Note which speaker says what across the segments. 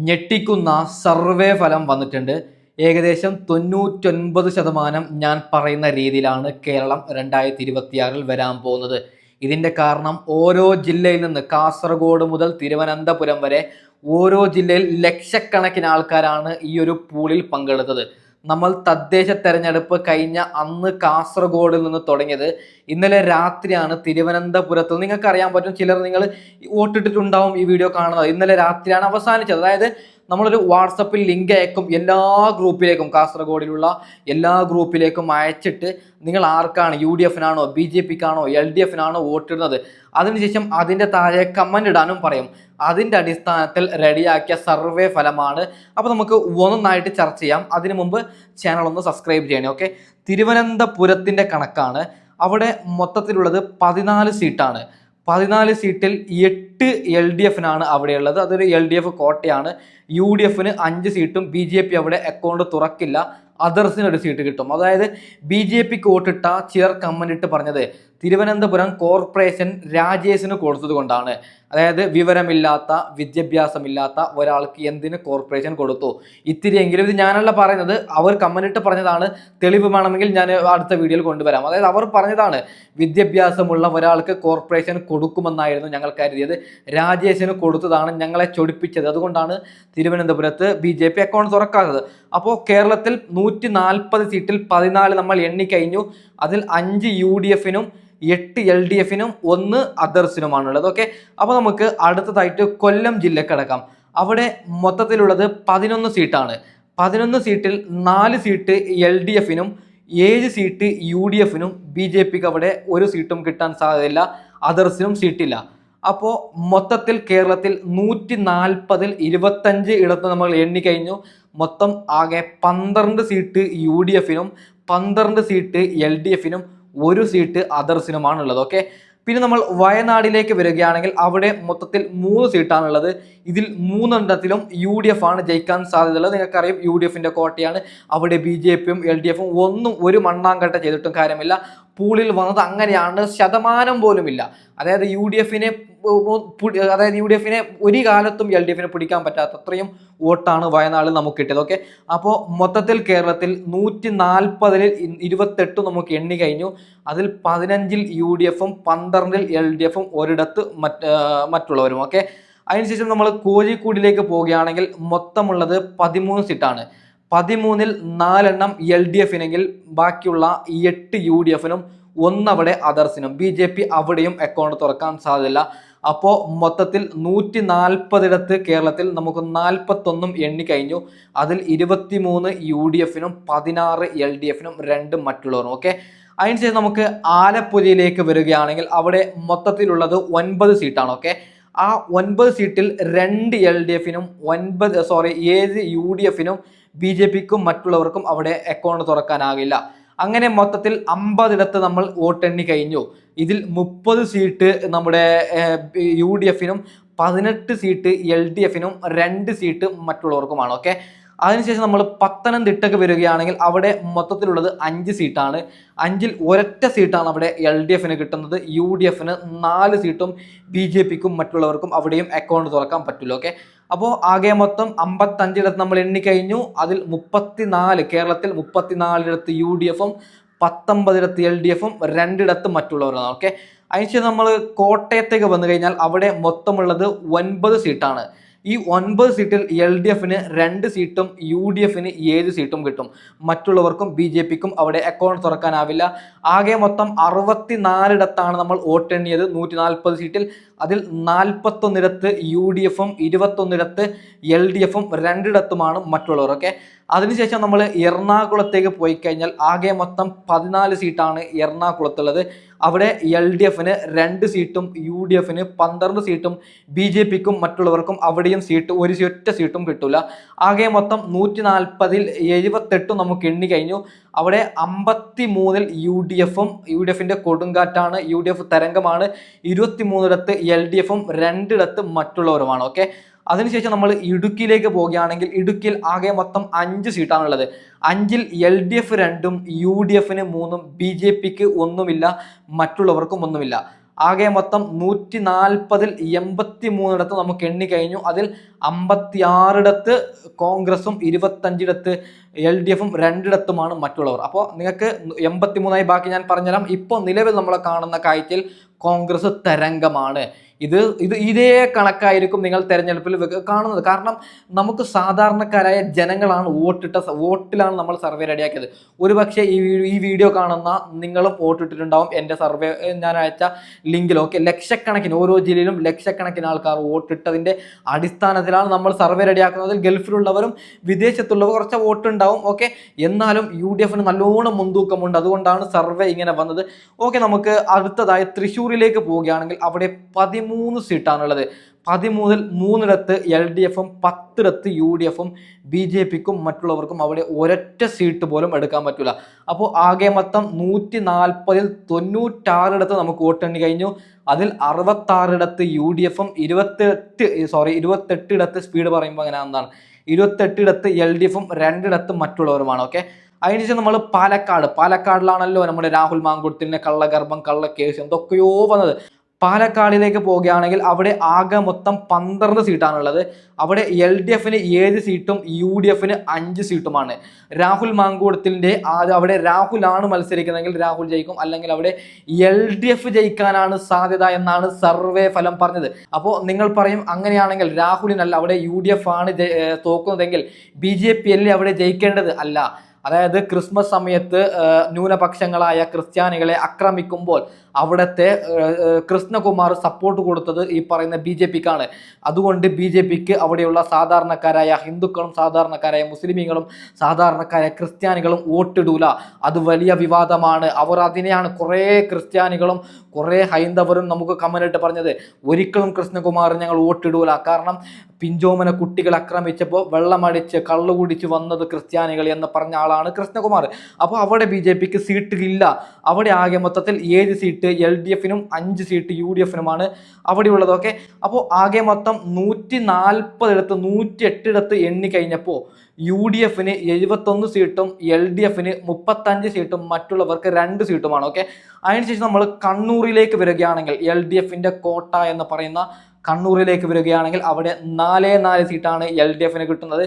Speaker 1: ഞെട്ടിക്കുന്ന സർവേ ഫലം വന്നിട്ടുണ്ട്. ഏകദേശം 99% ഞാൻ പറയുന്ന രീതിയിലാണ് കേരളം 2026 വരാൻ പോകുന്നത്. ഇതിൻ്റെ കാരണം ഓരോ ജില്ലയിൽ നിന്ന് കാസർഗോഡ് മുതൽ തിരുവനന്തപുരം വരെ ഓരോ ജില്ലയിൽ ലക്ഷക്കണക്കിന് ആൾക്കാരാണ് ഈ ഒരു പൂളിൽ പങ്കെടുത്തത്. നമ്മൾ തദ്ദേശ തെരഞ്ഞെടുപ്പ് കഴിഞ്ഞ അന്ന് കാസർഗോഡിൽ നിന്ന് തുടങ്ങിയത്. ഇന്നലെ രാത്രിയാണ് തിരുവനന്തപുരത്ത്, നിങ്ങൾക്ക് അറിയാൻ പറ്റും, ചിലർ നിങ്ങൾ വോട്ടിട്ടിട്ടുണ്ടാവും ഈ വീഡിയോ കാണുന്നത്. ഇന്നലെ രാത്രിയാണ് അവസാനിച്ചത്. അതായത് നമ്മളൊരു വാട്സപ്പിൽ ലിങ്ക് അയക്കും, എല്ലാ ഗ്രൂപ്പിലേക്കും, കാസർഗോഡിലുള്ള എല്ലാ ഗ്രൂപ്പിലേക്കും അയച്ചിട്ട് നിങ്ങൾ ആർക്കാണ്, UDF BJPക്കാണോ LDF വോട്ടിടുന്നത്, അതിനുശേഷം അതിൻ്റെ താഴെ കമൻ്റ് ഇടാനും പറയും. അതിൻ്റെ അടിസ്ഥാനത്തിൽ റെഡിയാക്കിയ സർവേ ഫലമാണ്. അപ്പോൾ നമുക്ക് ഒന്നൊന്നായിട്ട് ചർച്ച ചെയ്യാം. അതിനു മുമ്പ് ചാനൽ ഒന്ന് സബ്സ്ക്രൈബ് ചെയ്യണേ. ഓക്കെ, തിരുവനന്തപുരത്തിൻ്റെ കണക്കാണ്. അവിടെ മൊത്തത്തിലുള്ളത് 14 സീറ്റാണ്. 14 സീറ്റിൽ 8 LDF അവിടെയുള്ളത്. അതൊരു LDF കോട്ടയാണ്. UDF 5 സീറ്റും BJP അവിടെ അക്കൗണ്ട് തുറക്കില്ല. അതേഴ്സിന് ഒരു സീറ്റ് കിട്ടും. അതായത് BJPക്ക് വോട്ടിട്ട ചിലർ കമന്റ് ഇട്ട് പറഞ്ഞത് തിരുവനന്തപുരം കോർപ്പറേഷൻ രാജേഷിന് കൊടുത്തത് കൊണ്ടാണ്. അതായത് വിവരമില്ലാത്ത, വിദ്യാഭ്യാസമില്ലാത്ത ഒരാൾക്ക് എന്തിന് കോർപ്പറേഷൻ കൊടുത്തു, ഇത്തിരിയെങ്കിലും. ഇത് ഞാനല്ല പറയുന്നത്, അവർ കമന്റ് ഇട്ട് പറഞ്ഞതാണ്. തെളിവ് വേണമെങ്കിൽ ഞാൻ അടുത്ത വീഡിയോയിൽ കൊണ്ടുവരാം. അതായത് അവർ പറഞ്ഞതാണ്, വിദ്യാഭ്യാസമുള്ള ഒരാൾക്ക് കോർപ്പറേഷൻ കൊടുക്കുമെന്നായിരുന്നു ഞങ്ങൾ കരുതിയത്, രാജേഷിന് കൊടുത്തതാണ് ഞങ്ങളെ ചൊടിപ്പിച്ചത്, അതുകൊണ്ടാണ് തിരുവനന്തപുരത്ത് BJP അക്കൗണ്ട് തുറക്കാത്തത്. അപ്പോൾ കേരളത്തിൽ 140 സീറ്റിൽ 14 നമ്മൾ എണ്ണിക്കഴിഞ്ഞു. അതിൽ 5 UDF 8 LDF 1 അതേഴ്സിനുമാണുള്ളത്. ഓക്കെ, അപ്പോൾ നമുക്ക് അടുത്തതായിട്ട് കൊല്ലം ജില്ലക്ക് അടക്കാം. അവിടെ മൊത്തത്തിലുള്ളത് 11 സീറ്റാണ്. 11 സീറ്റിൽ 4 സീറ്റ് LDF 7 സീറ്റ് UDF BJPക്ക് അവിടെ ഒരു സീറ്റും കിട്ടാൻ സാധ്യതയില്ല. അതേഴ്സിനും സീറ്റില്ല. അപ്പോൾ മൊത്തത്തിൽ കേരളത്തിൽ 140ൽ 25 ഇടത്ത് നമ്മൾ എണ്ണിക്കഴിഞ്ഞു. മൊത്തം ആകെ 12 സീറ്റ് UDF 12 സീറ്റ് LDF ഒരു സീറ്റ് അതേഴ്സിനുമാണുള്ളത്. ഓക്കെ, പിന്നെ നമ്മൾ വയനാടിലേക്ക് വരികയാണെങ്കിൽ അവിടെ മൊത്തത്തിൽ 3 സീറ്റാണുള്ളത്. ഇതിൽ 3 UDF ജയിക്കാൻ സാധ്യതയുള്ളത്. നിങ്ങൾക്കറിയാം, UDF കോട്ടയാണ്. അവിടെ BJPയും LDFും ഒന്നും ഒരു മണ്ണാങ്കട്ട ചെയ്തിട്ടും കാര്യമില്ല. പൂളിൽ വന്നത് അങ്ങനെയാണ്, ശതമാനം പോലും ഇല്ല. അതായത് UDF ഒരു കാലത്തും LDF പിടിക്കാൻ പറ്റാത്ത അത്രയും വോട്ടാണ് വയനാട്ടിൽ നമുക്ക് കിട്ടിയത്. ഓക്കെ, അപ്പോൾ മൊത്തത്തിൽ കേരളത്തിൽ 140ൽ 28 നമുക്ക് എണ്ണി കഴിഞ്ഞു. അതിൽ 15ൽ UDFും 12ൽ LDFും ഒരിടത്ത് മറ്റുള്ളവരും. ഓക്കെ, അതിനുശേഷം നമ്മൾ കോഴിക്കോടിലേക്ക് പോവുകയാണെങ്കിൽ മൊത്തമുള്ളത് 13 സീറ്റാണ്. 13ൽ 4 LDF ബാക്കിയുള്ള 8 UDF 1 അവിടെ അതേഴ്സിനും. BJP അവിടെയും അക്കൗണ്ട് തുറക്കാൻ സാധ്യതയില്ല. അപ്പോൾ മൊത്തത്തിൽ 140 കേരളത്തിൽ നമുക്ക് 41 എണ്ണിക്കഴിഞ്ഞു. അതിൽ 23 UDF 16 LDF 2 മറ്റുള്ളവരും. ഓക്കെ, അതിനുശേഷം നമുക്ക് ആലപ്പുഴയിലേക്ക് വരികയാണെങ്കിൽ അവിടെ മൊത്തത്തിലുള്ളത് 9 സീറ്റാണ്. ഓക്കെ, ആ 9 സീറ്റിൽ 2 LDF 7 UDF BJPക്കും മറ്റുള്ളവർക്കും അവിടെ അക്കൗണ്ട് തുറക്കാനാകില്ല. അങ്ങനെ മൊത്തത്തിൽ 50 ഇടത്ത് നമ്മൾ വോട്ടെണ്ണി കഴിഞ്ഞു. ഇതിൽ 30 സീറ്റ് നമ്മുടെ UDF 18 സീറ്റ് LDF 2 സീറ്റ് മറ്റുള്ളവർക്കുമാണ്. ഓക്കെ, അതിനുശേഷം നമ്മൾ പത്തനംതിട്ടക്ക് വരികയാണെങ്കിൽ അവിടെ മൊത്തത്തിലുള്ളത് 5 സീറ്റാണ്. 5ൽ ഒരൊറ്റ സീറ്റാണ് അവിടെ LDF കിട്ടുന്നത്. UDF 4 സീറ്റും BJPക്കും മറ്റുള്ളവർക്കും അവിടെയും അക്കൗണ്ട് തുറക്കാൻ പറ്റില്ല. ഓക്കെ, അപ്പോൾ ആകെ മൊത്തം 55 ഇടത്ത് നമ്മൾ എണ്ണിക്കഴിഞ്ഞു. അതിൽ 34 കേരളത്തിൽ 34 ഇടത്ത് UDFും 19 ഇടത്ത് LDFും 2 ഇടത്ത് മറ്റുള്ളവരാണ്. ഓക്കെ, അതിനുശേഷം നമ്മൾ കോട്ടയത്തേക്ക് വന്നു കഴിഞ്ഞാൽ അവിടെ മൊത്തമുള്ളത് 9 സീറ്റാണ്. ഈ 9 സീറ്റിൽ LDF 2 സീറ്റും UDF 7 സീറ്റും കിട്ടും. മറ്റുള്ളവർക്കും BJPക്കും അവിടെ അക്കൗണ്ട് തുറക്കാനാവില്ല. ആകെ മൊത്തം 64 ഇടത്താണ് നമ്മൾ വോട്ടെണ്ണിയത് 140 സീറ്റിൽ. അതിൽ 41 ഇടത്ത് UDFും 21 ഇടത്ത് LDFും 2 ഇടത്തുമാണ് മറ്റുള്ളവർ. ഓക്കെ, അതിനുശേഷം നമ്മൾ എറണാകുളത്തേക്ക് പോയി കഴിഞ്ഞാൽ ആകെ മൊത്തം 14 സീറ്റാണ് എറണാകുളത്തുള്ളത്. അവിടെ LDF 2 സീറ്റും UDF 12 സീറ്റും BJPക്കും മറ്റുള്ളവർക്കും അവിടെയും ഒരു ഒറ്റ സീറ്റും കിട്ടില്ല. ആകെ മൊത്തം 140ൽ 78 നമുക്ക് എണ്ണി കഴിഞ്ഞു. അവിടെ 53ൽ UDFിന്റെ കൊടുങ്കാറ്റാണ്, UDF തരംഗമാണ്. 23 ഇടത്ത് LDFും 2 ഇടത്ത് മറ്റുള്ളവരുമാണ്. ഓക്കെ, അതിനുശേഷം നമ്മൾ ഇടുക്കിയിലേക്ക് പോവുകയാണെങ്കിൽ ഇടുക്കിയിൽ ആകെ മൊത്തം 5 സീറ്റാണുള്ളത്. 5ൽ LDF 2ഉം UDF 3ഉം BJPക്ക് ഒന്നുമില്ല, മറ്റുള്ളവർക്കും ഒന്നുമില്ല. ആകെ മൊത്തം 140ൽ 83 ഇടത്ത് നമുക്ക് എണ്ണി കഴിഞ്ഞു. അതിൽ 56 കോൺഗ്രസും 25 LDFും 2 മറ്റുള്ളവർ. അപ്പോൾ നിങ്ങൾക്ക് 83 ബാക്കി ഞാൻ പറഞ്ഞുതരാം. ഇപ്പോൾ നിലവിൽ നമ്മൾ കാണുന്ന കാഴ്ചയിൽ കോൺഗ്രസ് തരംഗമാണ്. ഇതേ കണക്കായിരിക്കും നിങ്ങൾ തെരഞ്ഞെടുപ്പിൽ കാണുന്നത്. കാരണം നമുക്ക് സാധാരണക്കാരായ ജനങ്ങളാണ് വോട്ടിലാണ് നമ്മൾ സർവേ റെഡിയാക്കിയത്. ഒരുപക്ഷെ ഈ വീഡിയോ കാണുന്ന നിങ്ങളും വോട്ടിട്ടിട്ടുണ്ടാവും എൻ്റെ സർവേ ഞാൻ അയച്ച ലിങ്കിൽ. ഓക്കെ, ലക്ഷക്കണക്കിന് ഓരോ ജില്ലയിലും ലക്ഷക്കണക്കിന് ആൾക്കാർ വോട്ടിട്ടതിൻ്റെ അടിസ്ഥാനത്തിലാണ് നമ്മൾ സർവേ റെഡിയാക്കുന്നത്. ഗൾഫിലുള്ളവരും വിദേശത്തുള്ളവർ കുറച്ച് വോട്ടുണ്ടാവും. ഓക്കെ, എന്നാലും UDFന് നല്ലോണം മുൻതൂക്കമുണ്ട്. അതുകൊണ്ടാണ് സർവേ ഇങ്ങനെ വന്നത്. ഓക്കെ, നമുക്ക് അടുത്തതായി തൃശ്ശൂരിലേക്ക് പോവുകയാണെങ്കിൽ അവിടെ 13 സീറ്റാണുള്ളത്. 13-ൽ 3 LDFും 10 UDFും BJPക്കും മറ്റുള്ളവർക്കും അവിടെ ഒരൊറ്റ സീറ്റ് പോലും എടുക്കാൻ പറ്റില്ല. അപ്പോൾ ആകെ മൊത്തം 140-ൽ 96 നമുക്ക് വോട്ടെണ്ണി കഴിഞ്ഞു. അതിൽ 66 UDFും 28 സ്പീഡ് പറയുമ്പോൾ അങ്ങനെ എന്താണ് 28 LDFും 2 മറ്റുള്ളവരുമാണ്. ഓക്കെ, അതിനുശേഷം നമ്മൾ പാലക്കാടിലാണല്ലോ നമ്മുടെ രാഹുൽ മാങ്കൂട്ടത്തിൻ്റെ കള്ളഗർഭം കള്ളക്കേസ് എന്തൊക്കെയോ വന്നത്. പാലക്കാടിലേക്ക് പോവുകയാണെങ്കിൽ അവിടെ ആകെ മൊത്തം 12 സീറ്റാണുള്ളത്. അവിടെ LDFന് 7 സീറ്റും UDFന് 5 സീറ്റുമാണ്. രാഹുൽ മാങ്കൂട്ടത്തിൻ്റെ അവിടെ രാഹുലാണ് മത്സരിക്കുന്നതെങ്കിൽ രാഹുൽ ജയിക്കും, അല്ലെങ്കിൽ അവിടെ LDF ജയിക്കാനാണ് സാധ്യത എന്നാണ് സർവേ ഫലം പറഞ്ഞത്. അപ്പോൾ നിങ്ങൾ പറയും അങ്ങനെയാണെങ്കിൽ രാഹുലിനല്ല അവിടെ UDF ആണ് തോക്കുന്നതെങ്കിൽ BJP അല്ലേ അവിടെ ജയിക്കേണ്ടത്? അല്ല. അതായത് ക്രിസ്മസ് സമയത്ത് ന്യൂനപക്ഷങ്ങളായ ക്രിസ്ത്യാനികളെ ആക്രമിക്കുമ്പോൾ അവിടുത്തെ കൃഷ്ണകുമാർ സപ്പോർട്ട് കൊടുത്തത് ഈ പറയുന്ന BJPക്കാണ്. അതുകൊണ്ട് BJPക്ക് അവിടെയുള്ള സാധാരണക്കാരായ ഹിന്ദുക്കളും സാധാരണക്കാരായ മുസ്ലിമീങ്ങളും സാധാരണക്കാരായ ക്രിസ്ത്യാനികളും വോട്ടിടൂല. അത് വലിയ വിവാദമാണ്. അവർ അതിനെയാണ് കുറേ ക്രിസ്ത്യാനികളും കുറേ ഹൈന്ദവരും നമുക്ക് കമന്റിട്ട് പറഞ്ഞത്, ഒരിക്കലും കൃഷ്ണകുമാർ ഞങ്ങൾ വോട്ടിടൂല. കാരണം പിഞ്ചോമന കുട്ടികൾ ആക്രമിച്ചപ്പോൾ വെള്ളമടിച്ച് കള്ളു കുടിച്ച് വന്നത് ക്രിസ്ത്യാനികൾ എന്ന് പറഞ്ഞ ആളാണ് കൃഷ്ണകുമാർ. അപ്പോൾ അവിടെ BJPക്ക് സീറ്റില്ല. അവിടെ ആകെ മൊത്തത്തിൽ 7 സീറ്റ് LDFനും 5 സീറ്റ് UDFനുമാണ് അവിടെ ഉള്ളതൊക്കെ. അപ്പോൾ ആകെ മൊത്തം 140 108 എണ്ണി കഴിഞ്ഞപ്പോൾ UDFന് 71 സീറ്റും LDFന് 35 സീറ്റും മറ്റുള്ളവർക്ക് 2 സീറ്റുമാണ്. ഓക്കെ, അതിനുശേഷം നമ്മൾ കണ്ണൂരിലേക്ക് വരികയാണെങ്കിൽ LDFന്റെ കോട്ട എന്ന് പറയുന്ന കണ്ണൂരിലേക്ക് വരികയാണെങ്കിൽ അവിടെ 4 സീറ്റാണ് LDFന് കിട്ടുന്നത്.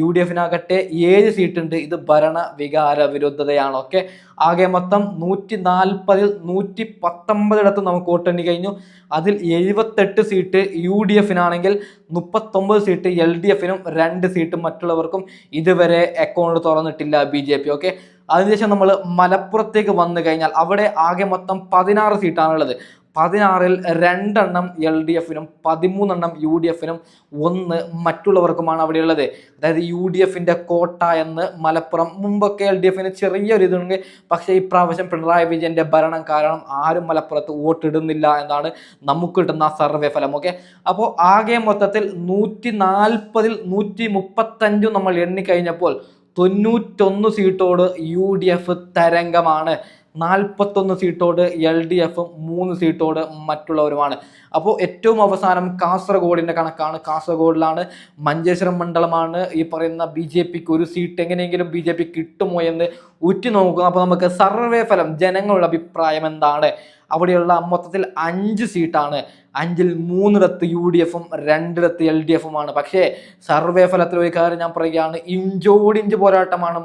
Speaker 1: UDFനാകട്ടെ 7 സീറ്റുണ്ട്. ഇത് ഭരണ വികാര വിരുദ്ധതയാണ്. ഓക്കെ, ആകെ മൊത്തം 140-ൽ 119 നമുക്ക് വോട്ടെണ്ണി കഴിഞ്ഞു. അതിൽ 78 സീറ്റ് UDFനാണെങ്കിൽ 39 സീറ്റ് LDFനും 2 സീറ്റ് മറ്റുള്ളവർക്കും ഇതുവരെ അക്കൗണ്ട് തുറന്നിട്ടില്ല BJP. ഓക്കെ, അതിനുശേഷം നമ്മൾ മലപ്പുറത്തേക്ക് വന്നു കഴിഞ്ഞാൽ അവിടെ ആകെ മൊത്തം 16 സീറ്റാണുള്ളത്. 16-ൽ 2 LDFനും 13 UDFനും 1 മറ്റുള്ളവർക്കുമാണ് അവിടെ ഉള്ളത്. അതായത് UDFന്റെ കോട്ട എന്ന് മലപ്പുറം. മുമ്പൊക്കെ LDFന് ചെറിയൊരു ഇതുണ്ട്, പക്ഷേ ഇപ്രാവശ്യം പിണറായി വിജയന്റെ ഭരണം കാരണം ആരും മലപ്പുറത്ത് വോട്ടിടുന്നില്ല എന്നാണ് നമുക്ക് കിട്ടുന്ന സർവേ ഫലം. ഓക്കെ, അപ്പോൾ ആകെ മൊത്തത്തിൽ 140-ൽ 135 നമ്മൾ എണ്ണിക്കഴിഞ്ഞപ്പോൾ 91 സീറ്റോട് UDF തരംഗമാണ്. 41 സീറ്റോട് LDFും 3 സീറ്റോട് മറ്റുള്ളവരുമാണ്. അപ്പോൾ ഏറ്റവും അവസാനം കാസർഗോഡിൻ്റെ കണക്കാണ്. കാസർഗോഡിലാണ് മഞ്ചേശ്വരം മണ്ഡലമാണ് ഈ പറയുന്ന BJPക്ക് ഒരു സീറ്റ് എങ്ങനെയെങ്കിലും BJP കിട്ടുമോ എന്ന് ഉറ്റുനോക്കുക. അപ്പോൾ നമുക്ക് സർവേ ഫലം ജനങ്ങളുടെ അഭിപ്രായം എന്താണ്? അവിടെയുള്ള മൊത്തത്തിൽ 5 സീറ്റാണ്. 5-ൽ 3 UDFും 2 LDFുമാണ്. പക്ഷേ സർവേ ഫലത്തിൽ ഒരു കാര്യം ഞാൻ പറയുകയാണ്, ഇഞ്ചോടിഞ്ച് പോരാട്ടമാണ്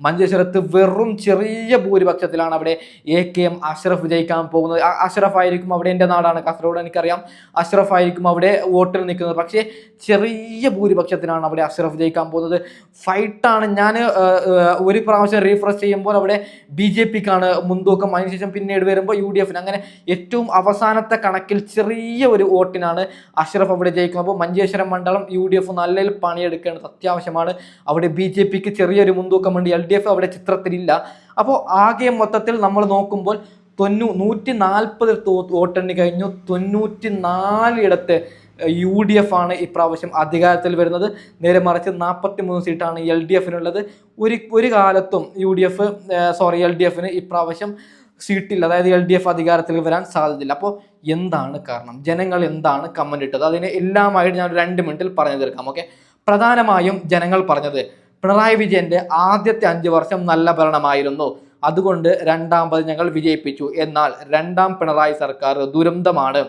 Speaker 1: മഞ്ചേശ്വരത്ത് വെറും ചെറിയ ഭൂരിപക്ഷത്തിലാണ് അവിടെ AKM അഷ്റഫ് ജയിക്കാൻ പോകുന്നത്. അഷ്റഫ് ആയിരിക്കും അവിടെ, എൻ്റെ നാടാണ് കാസർഗോഡ്, എനിക്കറിയാം. അഷ്റഫ് ആയിരിക്കും അവിടെ വോട്ടിൽ നിൽക്കുന്നത്. പക്ഷേ ചെറിയ ഭൂരിപക്ഷത്തിനാണ് അവിടെ അഷ്റഫ് ജയിക്കാൻ പോകുന്നത്. ഫൈറ്റാണ്. ഞാൻ ഒരു പ്രാവശ്യം റീഫ്രഷ് ചെയ്യുമ്പോൾ അവിടെ BJPക്കാണ് മുൻതൂക്കം. അതിനുശേഷം പിന്നീട് വരുമ്പോൾ UDFന്. അങ്ങനെ ഏറ്റവും അവസാനത്തെ കണക്കിൽ ചെറിയ ഒരു വോട്ടിനാണ് അഷ്റഫ് അവിടെ ജയിക്കുന്നത്. അപ്പോൾ മഞ്ചേശ്വരം മണ്ഡലം UDF നല്ല പണിയെടുക്കേണ്ടത് അത്യാവശ്യമാണ്. അവിടെ BJPക്ക് ചെറിയൊരു മുൻതൂക്കമുണ്ട്. LDF അവിടെ ചിത്രത്തിലില്ല. അപ്പോൾ ആകെ മൊത്തത്തിൽ നമ്മൾ നോക്കുമ്പോൾ 140 വോട്ടെണ്ണി കഴിഞ്ഞു. 94 UDF ആണ് ഇപ്രാവശ്യം അധികാരത്തിൽ വരുന്നത്. നേരെ മറിച്ച് 43 സീറ്റാണ് LDFനുള്ളത്. ഒരു കാലത്തും LDFന് ഇപ്രാവശ്യം സീറ്റില്ല. അതായത് LDF അധികാരത്തിൽ വരാൻ സാധ്യതയില്ല. അപ്പോൾ എന്താണ് കാരണം? ജനങ്ങൾ എന്താണ് കമന്റ് ഇട്ടത്? അതിനെ എല്ലാമായിട്ട് ഞാൻ 2 മിനിറ്റിൽ പറഞ്ഞു തീർക്കാം. ഓക്കെ, പ്രധാനമായും ജനങ്ങൾ പറഞ്ഞത് പിണറായി വിജയന്റെ ആദ്യത്തെ 5 വർഷം നല്ല ഭരണമായിരുന്നു, അതുകൊണ്ട് രണ്ടാമത് ഞങ്ങൾ വിജയിപ്പിച്ചു. എന്നാൽ രണ്ടാം പിണറായി സർക്കാർ ദുരന്തമാണ്.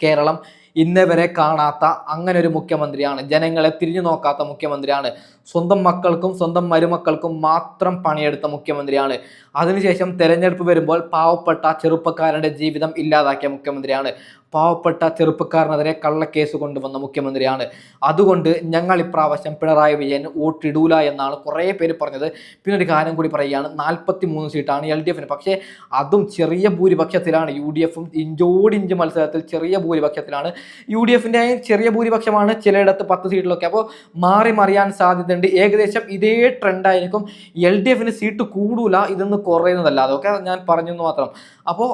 Speaker 1: കേരളം ഇന്നേ വരെ കാണാത്ത അങ്ങനെ ഒരു മുഖ്യമന്ത്രിയാണ്. ജനങ്ങളെ തിരിഞ്ഞു നോക്കാത്ത മുഖ്യമന്ത്രിയാണ്. സ്വന്തം മക്കൾക്കും സ്വന്തം മരുമക്കൾക്കും മാത്രം പണിയെടുത്ത മുഖ്യമന്ത്രിയാണ്. അതിനുശേഷം തെരഞ്ഞെടുപ്പ് വരുമ്പോൾ പാവപ്പെട്ട ചെറുപ്പക്കാരന്റെ ജീവിതം ഇല്ലാതാക്കിയ മുഖ്യമന്ത്രിയാണ്. പാവപ്പെട്ട ചെറുപ്പക്കാരനെതിരെ കള്ളക്കേസ് കൊണ്ടുവന്ന മുഖ്യമന്ത്രിയാണ്. അതുകൊണ്ട് ഞങ്ങൾ ഇപ്രാവശ്യം പിണറായി വിജയൻ വോട്ടിടൂല എന്നാണ് കുറേ പേര് പറഞ്ഞത്. പിന്നെ ഒരു കാര്യം കൂടി പറയുകയാണ്, 43 സീറ്റാണ് LDF. പക്ഷേ അതും ചെറിയ ഭൂരിപക്ഷത്തിലാണ്. UDF ഇഞ്ചോടിഞ്ച് മത്സരത്തിൽ ചെറിയ ഭൂരിപക്ഷത്തിലാണ്. UDF ചെറിയ ഭൂരിപക്ഷമാണ് ചിലയിടത്ത് 10 സീറ്റിലൊക്കെ. അപ്പോൾ മാറി മറിയാൻ സാധ്യതയുണ്ട്. ഏകദേശം ഇതേ ട്രെൻഡായിരിക്കും. LDF സീറ്റ് കൂടൂല, ഇതൊന്ന് കുറയുന്നതല്ല. അതൊക്കെ ഞാൻ പറഞ്ഞു എന്ന് മാത്രം. അപ്പോൾ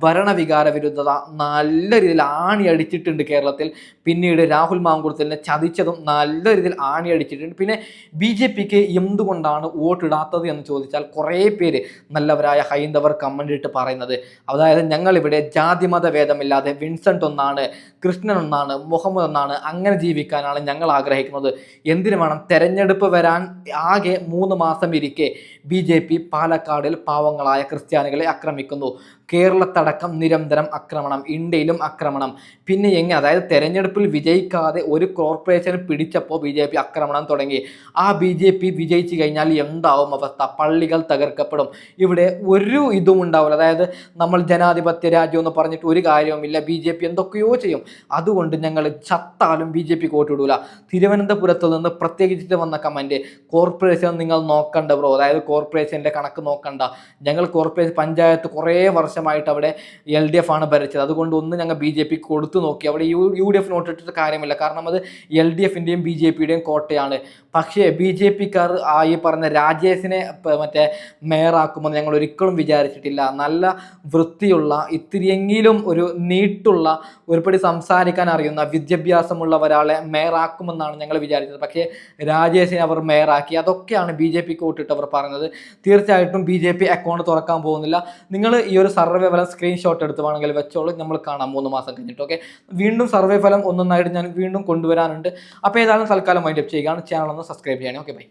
Speaker 1: ഭരണവികാര വിരുദ്ധത നല്ല രീതിയിൽ ആണി അടിച്ചിട്ടുണ്ട് കേരളത്തിൽ. പിന്നീട് രാഹുൽ മാങ്കൂട്ടത്തിലിനെ ചതിച്ചതും നല്ല രീതിയിൽ ആണി അടിച്ചിട്ടുണ്ട്. പിന്നെ BJPക്ക് എന്തുകൊണ്ടാണ് വോട്ടിടാത്തത് എന്ന് ചോദിച്ചാൽ കുറേ പേര് നല്ലവരായ ഹൈന്ദവർ കമൻ്റ് ഇട്ട് പറയുന്നത്, അതായത് ഞങ്ങളിവിടെ ജാതിമത ഭേദമില്ലാതെ വിൻസെൻ്റ് ഒന്നാണ്, കൃഷ്ണൻ ഒന്നാണ്, മുഹമ്മദ് ഒന്നാണ്, അങ്ങനെ ജീവിക്കാനാണ് ഞങ്ങൾ ആഗ്രഹിക്കുന്നത്. എന്തിനു വേണം തെരഞ്ഞെടുപ്പ് വരാൻ ആകെ 3 മാസം ഇരിക്കെ BJP പാലക്കാടിൽ പാവങ്ങളായ ക്രിസ്ത്യാനികളെ ആക്രമിക്കുന്നു. കേരളത്തടക്കം നിരന്തരം ആക്രമണം, ഇന്ത്യയിലും ആക്രമണം. പിന്നെ അതായത് തെരഞ്ഞെടുപ്പിൽ വിജയിക്കാതെ ഒരു കോർപ്പറേഷൻ പിടിച്ചപ്പോൾ BJP ആക്രമണം തുടങ്ങി. ആ BJP വിജയിച്ചു കഴിഞ്ഞാൽ എന്താവും അവസ്ഥ? പള്ളികൾ തകർക്കപ്പെടും. ഇവിടെ ഒരു ഇതും ഉണ്ടാവില്ല. അതായത് നമ്മൾ ജനാധിപത്യ രാജ്യം എന്ന് പറഞ്ഞിട്ട് ഒരു കാര്യവുമില്ല. BJP എന്തൊക്കെയോ ചെയ്യും. അതുകൊണ്ട് ഞങ്ങൾ ചത്താലും BJP വോട്ടിടൂല. തിരുവനന്തപുരത്ത് നിന്ന് പ്രത്യേകിച്ചിട്ട് വന്ന കമൻറ്റ്, കോർപ്പറേഷൻ നിങ്ങൾ നോക്കണ്ട ബ്രോ, അതായത് കോർപ്പറേഷൻ്റെ കണക്ക് നോക്കണ്ട. ഞങ്ങൾ കോർപ്പറേഷൻ പഞ്ചായത്ത് കുറേ വർഷമായിട്ട് അവിടെ LDF ആണ് ഭരിച്ചത്. അതുകൊണ്ട് ഒന്ന് ഞങ്ങൾ BJP കൊടുത്തു നോക്കി. അവിടെ UDF നോട്ടിട്ടിട്ട് കാര്യമില്ല. കാരണം അത് LDFൻ്റെയും BJPയുടെയും കോട്ടയാണ്. പക്ഷേ BJPക്കാർ ഈ പറഞ്ഞ രാജേഷിനെ മറ്റേ മേയറാക്കുമെന്ന് ഞങ്ങൾ ഒരിക്കലും വിചാരിച്ചിട്ടില്ല. നല്ല വൃത്തിയുള്ള, ഇത്തിരിയെങ്കിലും ഒരു നീട്ടുള്ള, ഒരുപടി സംസാരിക്കാൻ അറിയുന്ന, വിദ്യാഭ്യാസമുള്ള ഒരാളെ മേയറാക്കുമെന്നാണ് ഞങ്ങൾ വിചാരിച്ചത്. പക്ഷേ രാജേഷിനെ അവർ മേയറാക്കി. അതൊക്കെയാണ് BJPക്ക് വോട്ടിട്ട് അവർ പറഞ്ഞത്. തീർച്ചയായിട്ടും BJP അക്കൗണ്ട് തുറക്കാൻ പോകുന്നില്ല. നിങ്ങൾ ഈ ഒരു സർവേ ഫലം സ്ക്രീൻഷോട്ട് എടുത്ത് വേണമെങ്കിൽ വെച്ചോളൂ. നമ്മൾ കാണാം 3 മാസം കഴിഞ്ഞിട്ട്. ഓക്കെ, വീണ്ടും സർവേ ഫലം ഒന്നൊന്നായിട്ട് ഞാൻ വീണ്ടും കൊണ്ടുവരാനുണ്ട്. അപ്പോൾ ഏതായാലും തൽക്കാലം വൈൻഡപ്പ് ചെയ്യുകയാണ്. ചാനൽ ഒന്ന് സബ്സ്ക്രൈബ് ചെയ്യണേ. Okay, by.